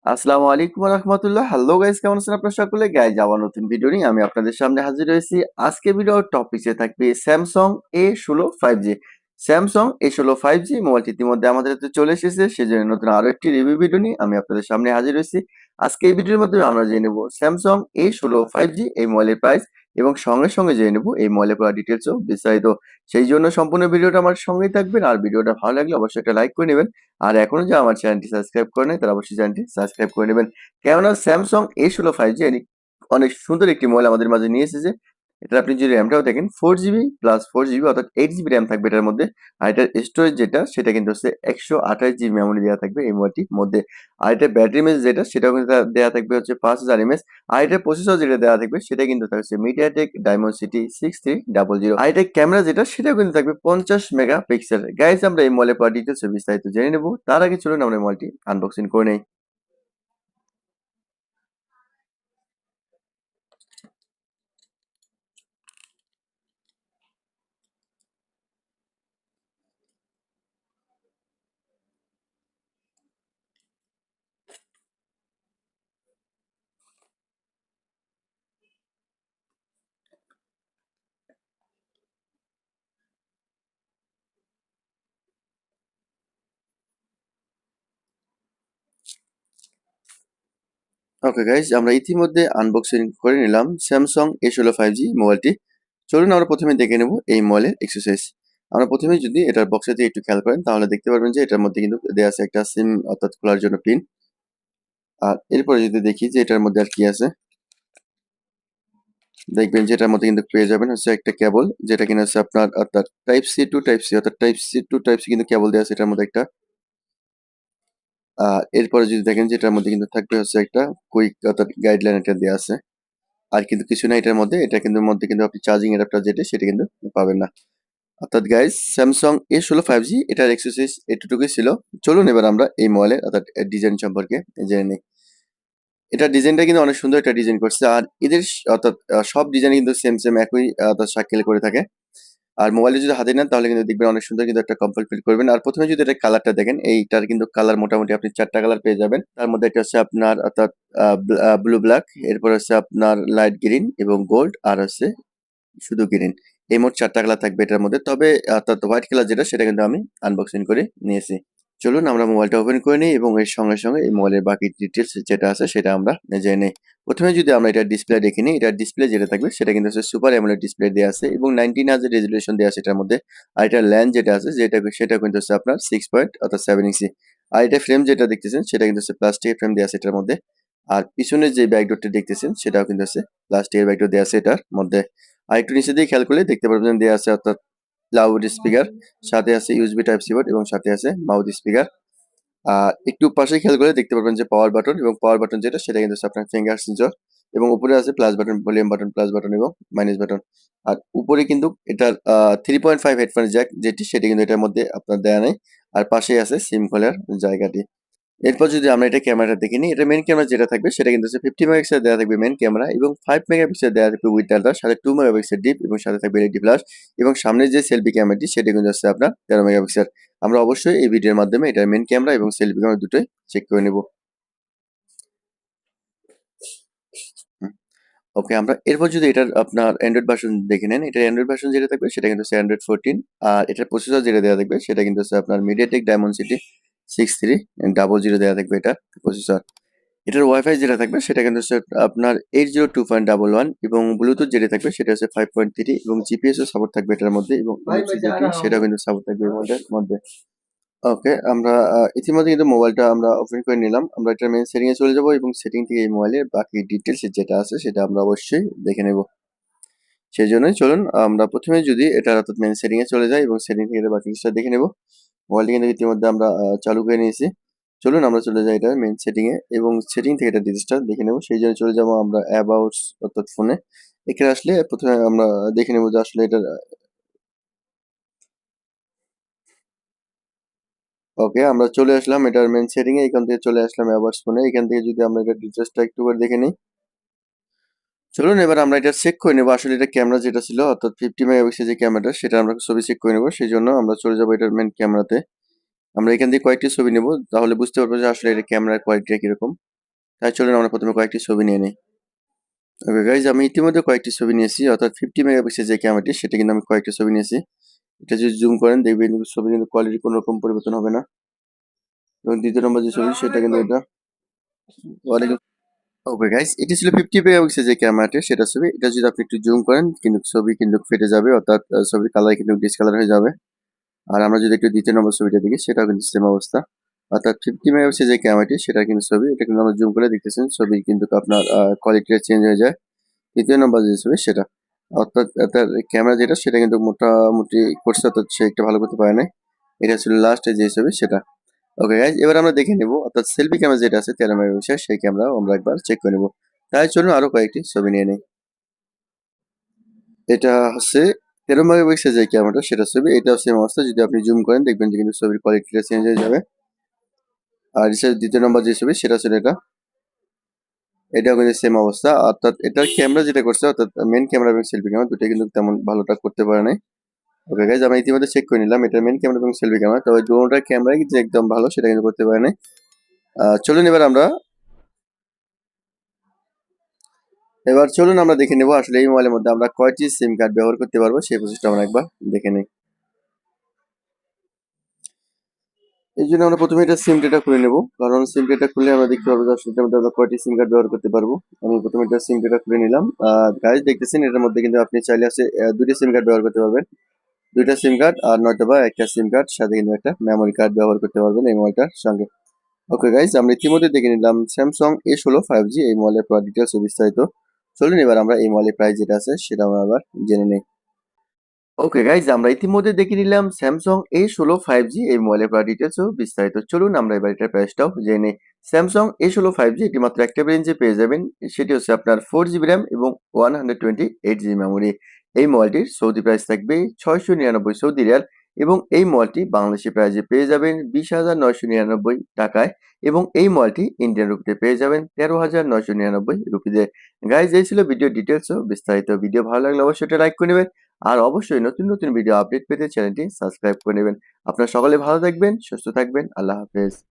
আসসালামু আলাইকুম রহমতুল্লাহ। Hello guys, কেমন আছেন আপনারা সকলে? গাইস, আবার নতুন ভিডিও নিয়ে আমি আপনাদের সামনে হাজির হয়েছি। আজকে ভিডিওর টপিকে থাকবে Samsung A16 5G। Samsung A16 5G মোবাইলটি ইতিমধ্যে আমাদের হাতে চলে এসেছে, সেজন্য নতুন আরো একটি রিভিউ ভিডিও নিয়ে আমি আপনাদের সামনে হাজির হয়েছি। আজকে এই ভিডিওর মাধ্যমে আমরা জেনে নেব স্যামসাং A16 5G এই মোবাইলের প্রাইস, এবং সঙ্গে সঙ্গে জেনে নেব এই মোবাইলের পুরো ডিটেলস ও বিস্তারিত। সেই জন্য সম্পূর্ণ ভিডিওটা আমার সঙ্গেই থাকবেন, আর ভিডিওটা ভালো লাগলে অবশ্যই একটা লাইক করে নেবেন। আর এখনো যারা আমার চ্যানেলটি সাবস্ক্রাইব করে নাই তারা অবশ্যই চ্যানেলটি সাবস্ক্রাইব করে নেবেন। কেননা স্যামসাং A16 5G অনেক সুন্দর একটি মোবাইল আমাদের মাঝে নিয়ে এসেছে। এটা আপনি যদি র্যামটাও দেখেন 4GB প্লাস 4GB অর্থাৎ 8GB র্যাম থাকবে এটার মধ্যে। আর এটার স্টোরেজ যেটা সেটা কিন্তু হচ্ছে 128GB মেমোরি দেওয়া থাকবে এই মোবাইলটির মধ্যে। আর এটা ব্যাটারি এমএএইচ যেটা সেটাও কিন্তু দেওয়া থাকবে হচ্ছে 5000 mAh। আর এটা প্রসেসর যেটা দেওয়া থাকবে সেটা কিন্তু থাকছে মিডিয়াটেক ডায়মন্ডসিটি 6300। আর এটা ক্যামেরা যেটা সেটাও কিন্তু থাকবে 50 মেগাপিক্সেল। গাইস, আমরা এই মোবাইলের পুরো ডিটেলস বিস্তারিত জেনে নেব। তার আগে চলুন আমরা মোবাইলটি আনবক্সিং করে নেই। ওকে গাইস, আমরা ইতিমধ্যে আনবক্সিং করে নিলাম স্যামসাং A16 5G মোবাইলটি। চলুন আমরা প্রথমে দেখে নেব এই মোবাইলের এক্সারসাইজ। আমরা প্রথমে যদি এটার বক্সের দিকে একটু খেয়াল করেন তাহলে দেখতে পারবেন যে এটার মধ্যে কিন্তু দেওয়া আছে একটা সিম অর্থাৎ খোলার জন্য পিন। আর এরপরে যদি দেখি যে এটার মধ্যে আর কি আছে, দেখবেন যে এটার মধ্যে কিন্তু পেয়ে যাবেন হচ্ছে একটা কেবল, যেটা কিনা হচ্ছে আপনার অর্থাৎ type C to type C অর্থাৎ type C to type C কিন্তু কেবল দেওয়া আছে এটার মধ্যে একটা। এরপরে যদি দেখেন যে এটার মধ্যে কিন্তু থাকবে হচ্ছে একটা কুইক অর্থাৎ গাইডলাইন এটা দেওয়া আছে। আর কিন্তু কিছু না এটার মধ্যে, এটা কিন্তু মধ্যে কিন্তু আপনি চার্জিং অ্যাডাপ্টার যেটা সেটা কিন্তু পাবেন না। অর্থাৎ গাইস, স্যামসাং A16 5G এটার এক্সেসরিজ এতটুকুই ছিল। চলুন এবার আমরা এই মোবাইলের অর্থাৎ ডিজাইন সম্পর্কে জেনে নিই। এটার ডিজাইনটা কিন্তু অনেক সুন্দর একটা ডিজাইন করছে। আর এদের অর্থাৎ সব ডিজাইন কিন্তু সেম সেম একই অর্থাৎ শাকিল করে থাকে। আর মোবাইলে যদি হাতে নেন তাহলে কিন্তু দেখবেন অনেক সুন্দর কিন্তু একটা কমফর্ট ফিল করবেন। আর প্রথমে যদি এটা কালারটা দেখেন, এইটার কিন্তু কালার মোটামুটি আপনি 4টা কালার পেয়ে যাবেন। তার মধ্যে একটা হচ্ছে আপনার অর্থাৎ ব্লু ব্ল্যাক, এরপর হচ্ছে আপনার লাইট গ্রিন এবং গোল্ড, আর হচ্ছে শুধু গ্রিন। এই মোট 4টা কালার থাকবে এটার মধ্যে। তবে অর্থাৎ হোয়াইট কালার যেটা সেটা কিন্তু আমি আনবক্সিং করে নিয়েছি। চলুন আমরা মোবাইলটা ওপেন করে নিই এবং এর সঙ্গে সঙ্গে এই মোবাইলের বাকি ডিটেলস যেটা আছে সেটা আমরা জেনে নিই। প্রথমে যদি আমরা এটার ডিসপ্লে দেখে নিই, এটার ডিসপ্লে যেটা থাকবে সেটা কিন্তু হচ্ছে সুপার অ্যামোলেড ডিসপ্লে দেওয়া আছে এবং 19 হার্জ রেজুলেশন দেওয়া আছে এটার মধ্যে। আর এটার ল্যান্ড যেটা আছে সেটা কিন্তু হচ্ছে আপনার 6.7 ইঞ্চি। আর এটা ফ্রেম যেটা দেখতেছেন সেটা কিন্তু হচ্ছে প্লাস্টিকের ফ্রেম দেওয়া আছে এটার মধ্যে। আর পিছনের যে ব্যাকডোরটা দেখতেছেন সেটাও কিন্তু হচ্ছে প্লাস্টিকের ব্যাকডোর দেওয়া আছে এটার মধ্যে। আর একটু নিচে দিয়ে খেয়াল করলে দেখতে পারবেন দেওয়া আছে অর্থাৎ লাউড স্পিকার, সাথে আছে ইউএসবি টাইপ সি পোর্ট এবং সাথে আছে মাউথ স্পিকার। আর একটু পাশে খেয়াল করে দেখতে পারবেন যে পাওয়ার বাটন, এবং পাওয়ার বাটন যেটা সেটা কিন্তু হচ্ছে আপনার ফিঙ্গার সেন্সর। এবং উপরে আছে plus button, volume button, plus button এবং মাইনাস বাটন। আর উপরে কিন্তু এটার 3.5 হেডফোন জ্যাক যেটি সেটা কিন্তু এটার মধ্যে আপনার দেয়া নেই। আর পাশেই আছে সিম খোলার জায়গাটি। এরপর যদি আমরা এটা ক্যামেরাটা দেখে নিই, এটা মেইন ক্যামেরা যেটা থাকবে সেটা কিন্তু হচ্ছে 50 মেগাপিক্সেল দেওয়া থাকবে মেইন ক্যামেরা, এবং 5 মেগাপিক্সেল দেওয়া থাকবে উইথ ডাটা, সাথে 2 মেগাপিক্সেল ডিপ, এবং সাথে থাকবে এলইডি ফ্ল্যাশ। এবং সামনের যে সেলফি ক্যামেরাটি সেটা কিন্তু হচ্ছে আপনার 13 মেগাপিক্সেল। আমরা অবশ্যই এই ভিডিওর মাধ্যমে এটার মেইন ক্যামেরা এবং সেলফি ক্যামেরা দুটোই চেক করে নেব। ওকে, আমরা এরপর যদি এটার আপনার অ্যান্ড্রয়েড ভার্সন দেখে নেন, এটার অ্যান্ড্রয়েড ভার্সন যেটা থাকবে সেটা কিন্তু হচ্ছে অ্যান্ড্রয়েড 14। আর এটার প্রসেসর যেটা দেওয়া থাকবে সেটা কিন্তু হচ্ছে আপনার মিডিয়াটেক ডায়মন্ডসিটি 6300 দেওয়া থাকবে এটা প্রসেসর। এটার ওয়াইফাই যেটা থাকবে সেটা কিন্তু হচ্ছে আপনার 802.11, এবং ব্লুটুথ যেটা থাকবে সেটা হচ্ছে 5.3, এবং জিপিএস ও সাপোর্ট থাকবে এটার মধ্যে, এবং সেটাও কিন্তু সাপোর্ট থাকবে এর মধ্যে। ওকে, আমরা ইতিমধ্যে কিন্তু মোবাইলটা আমরা ওপেন করে নিলাম। আমরা এটার মেইন সেটিং এ চলে যাব এবং সেটিং থেকে এই মোবাইলের বাকি ডিটেলস যেটা আছে সেটা আমরা অবশ্যই দেখে নেব। সেই জন্যই চলুন আমরা প্রথমে যদি এটা অর্থাৎ মেইন সেটিং এ চলে যাই এবং সেটিং থেকে এর বাকি কিছুটা দেখে নেব। মোবাইলটি কিন্তু ইতিমধ্যে আমরা চালু করে নিয়েছি। চলুন আমরা চলে যাই এটার মেইন সেটিং এ এবং সেটিং থেকে এটা ডিটেলসটা দেখে নেব। সেই জন্য চলে যাবো আমরা অ্যাবাউটস অর্থাৎ ফোনে। এখানে আসলে প্রথমে আমরা দেখে নেব যে আসলে এটার ওকে, আমরা চলে আসলাম এটার মেইন সেটিং এ। এখান থেকে চলে আসলাম অ্যাবাউটস ফোনে। এখান থেকে যদি আমরা এটার ডিটেলসটা একটু করে দেখে নিই। চলুন এবার আমরা এটা চেক করে নেব আসলে এটা ক্যামেরা যেটা ছিল অর্থাৎ 50 মেগাপিক্সেল যে ক্যামেরাটা সেটা আমরা ছবি চেক করে নেব। সেই জন্য আমরা চলে যাবো এটার মেইন ক্যামেরাতে। আমরা এখান থেকে কয়েকটি ছবি নেব, তাহলে বুঝতে পারবো যে আসলে এটা ক্যামেরার কোয়ালিটিটা কিরকম। তাই চলুন আমরা প্রথমে কয়েকটি ছবি নিয়ে নিই। ওকে গাইজ, আমি ইতিমধ্যে কয়েকটি ছবি নিয়েছি, অর্থাৎ 50 মেগাপিক্সেল যে ক্যামেরাটি সেটা কিন্তু আমি কয়েকটি ছবি নিয়েছি। এটা যদি জুম করেন দেখবেন কিন্তু ছবি কিন্তু কোয়ালিটি কোনো রকম পরিবর্তন হবে না। এবং দ্বিতীয় নম্বর যে ছবি সেটা কিন্তু এটা ওয়ালাইকুম। ওকে গাইজ, এটি ছিল 50 মেগাপিক্সেল যে ক্যামেরাটি সেটা ছবি। এটা যদি আপনি একটু জুম করেন কিন্তু ছবি কিন্তু ফেটে যাবে, অর্থাৎ ছবির কালার কিন্তু ডিসকালার হয়ে যাবে। আর আমরা যদি একটু দ্বিতীয় নম্বর ছবিটা দেখি সেটাও কিন্তু সেম অবস্থা, অর্থাৎ 50 মেগাপিক্সেল যে ক্যামেরাটি সেটা কিন্তু ছবি, এটা কিন্তু আমরা জুম করে দেখতেছেন ছবি কিন্তু আপনার কোয়ালিটিটা চেঞ্জ হয়ে যায়। তৃতীয় নম্বর যে ছবি সেটা, অর্থাৎ তার ক্যামেরা যেটা সেটা কিন্তু মোটামুটি করছে, অর্থাৎ সে একটা ভালো করতে পারে নাই। এটা ছিল লাস্টে যে ছবি সেটা। ওকে গাইজ, এবার আমরা দেখে নেব অর্থাৎ সেলফি ক্যামেরা যেটা আছে 13 মেগাপিক্সেল সেই ক্যামেরাও আমরা একবার চেক করে নেব। তাই চলুন আরো কয়েকটি ছবি নিয়ে নেই। এটা হচ্ছে 13 মেগাপিক্সেল যে ক্যামেরাটা সেটা ছবি, এটাও সেম অবস্থা। যদি আপনি জুম করেন দেখবেন যে কিন্তু ছবির কোয়ালিটিটা চেঞ্জ হয়ে যাবে। আর দ্বিতীয় নম্বর যে ছবি সেটা ছিল এটা, এটাও কিন্তু সেম অবস্থা, অর্থাৎ এটার ক্যামেরা যেটা করছে, অর্থাৎ মেন ক্যামেরা এবং সেলফি ক্যামেরা দুটো কিন্তু তেমন ভালোটা করতে পারে নাই। ওকে গাইজ, আমরা ইতিমধ্যে চেক করে নিলাম এটা মেন ক্যামেরা এবং সেলফি ক্যামেরা, তবে দুটোটার ক্যামেরাই কিন্তু একদম ভালো, সেটা কিন্তু করতে পারে নাই। চলুন এবার আমরা দেখে নেব আসলে এই মোবাইলের মধ্যে আমরা কয়টি সিম কার্ড ব্যবহার করতে পারবো, সেই প্রসেসটা আমরা একবার দেখে নিই। এই জন্য আমরা প্রথমে এটা সিম ডেটা খুলে নেব, কারণ সিম ডেটা খুলে আমরা দেখতে পারবো যে আসলে এটার মধ্যে আমরা কয়টি সিম কার্ড ব্যবহার করতে পারবো। আমি প্রথমে এটা সিম ডেটা খুলে নিলাম। গাইজ দেখতেছেন এটার মধ্যে কিন্তু আপনি চাইলে আছে দুটি সিম কার্ড ব্যবহার করতে পারবেন, দুইটা সিম কার্ড আর নয়তো বা একটা সিম কার্ড সাথে কিন্তু একটা মেমোরি কার্ড ব্যবহার করতে পারবেন এই মোবাইলটার সঙ্গে। ওকে গাইজ, আমরা ইতিমধ্যে দেখে নিলাম স্যামসাং A16 5G এই মোবাইলের পুরো ডিটেলস ও বিস্তারিত। চলুন এবার আমরা এই মোবাইলের প্রাইস যেটা আছে সেটা আমরা আবার জেনে নিই। ওকে গাইজ, আমরা ইতিমধ্যে দেখে নিলাম স্যামসাং A16 5G এই মোবাইলের পুরো ডিটেলস ও বিস্তারিত। চলুন আমরা এবার এটার প্রাইসটাও জেনে নিই। স্যামসাং A16 5G এটি মাত্র একটা রেঞ্জে পেয়ে যাবেন, সেটি হচ্ছে আপনার 4GB র্যাম এবং 128GB মেমোরি। এই মোবাইলটির সৌদি প্রাইস থাকবে 699 সৌদি রিয়াল, এবং এই মোবাইলটি বাংলাদেশি প্রাইজে পেয়ে যাবেন 20,999 টাকায়, এবং এই মোবাইলটি ইন্ডিয়ান রুপিতে পেয়ে যাবেন 13,999 রুপিতে। গাইজ, এই ছিল ভিডিও ডিটেলস ও বিস্তারিত। ভিডিও ভালো লাগলে অবশ্যই এটা লাইক করে নেবেন, আর অবশ্যই নতুন নতুন ভিডিও আপডেট পেতে চ্যানেলটি সাবস্ক্রাইব করে নেবেন। আপনারা সকলে ভালো থাকবেন, সুস্থ থাকবেন। আল্লাহ হাফেজ।